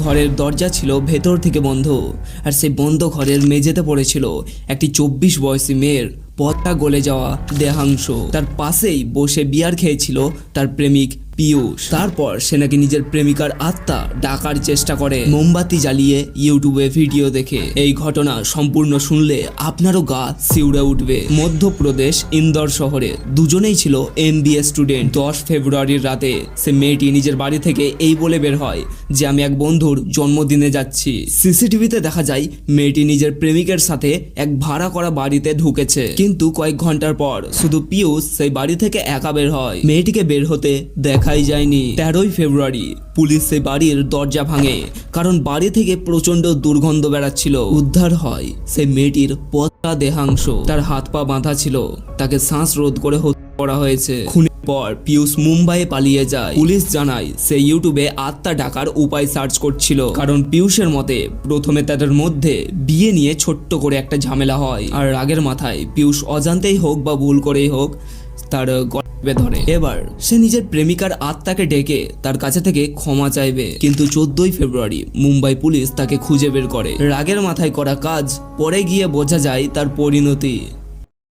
ঘরের দরজা ছিল ভেতর থেকে বন্ধ, আর সেই বন্ধ ঘরের মেঝেতে পড়েছিল একটি 24 বয়সী মেয়ের পথটা গলে যাওয়া দেহাংশ। তার পাশেই বসে বিয়ার খেয়েছিল তার প্রেমিক পিয়ুষ। তারপর সে নাকি নিজের প্রেমিকার আত্মা ডাকার চেষ্টা করে মোমবাতি জ্বালিয়ে ইউটিউবে ভিডিও দেখে। এই ঘটনা সম্পূর্ণ শুনলে আপনারও গা শিউরে উঠবে। মধ্যপ্রদেশ ইন্দোর শহরে দুজনেই ছিল MBA স্টুডেন্ট। 10 ফেব্রুয়ারির রাতে সে মেয়েটি নিজের বাড়ি থেকে এই বলে বের হয় যে আমি এক বন্ধুর জন্মদিনে যাচ্ছি। সিসিটিভিতে দেখা যায় মেয়েটি নিজের প্রেমিকের সাথে এক ভাড়া করা বাড়িতে ঢুকেছে, কিন্তু কয়েক ঘন্টার পর শুধু পিয়ুষ সেই বাড়ি থেকে একা বের হয়। মেয়েটিকে বের হতে দেখাই যায়নি। 13 ফেব্রুয়ারি পুলিশ সেই বাড়ির দরজা ভাঙে, কারণ বাড়ি থেকে প্রচন্ড দুর্গন্ধ বেরাচ্ছিল। উদ্ধার হয় সেই মেয়েটির পচা দেহাংশ। তার হাত পা বাঁধা ছিল, তাকে শ্বাস রোধ করে হত্যা করা হয়েছে। খুনের পর পিয়ুষ মুম্বাইয়ে পালিয়ে যায়। পুলিশ জানায় সে ইউটিউবে আত্মা ডাকার উপায় সার্চ করছিল, কারণ পিয়ুষের মতে প্রথমে তাদের মধ্যে বিয়ে নিয়ে ছোট্ট করে একটা ঝামেলা হয়, আর রাগের মাথায় পিয়ুষ অজান্তেই হোক বা ভুল করেই হোক তার গল্পে ধরে। এবার সে নিজের প্রেমিকার আত্মাকে ডেকে তার কাছে থেকে ক্ষমা চাইবে, কিন্তু 14 ফেব্রুয়ারি মুম্বাই পুলিশ তাকে খুঁজে বের করে। রাগের মাথায় করা কাজ পরে গিয়ে বোঝা যায় তার পরিণতি।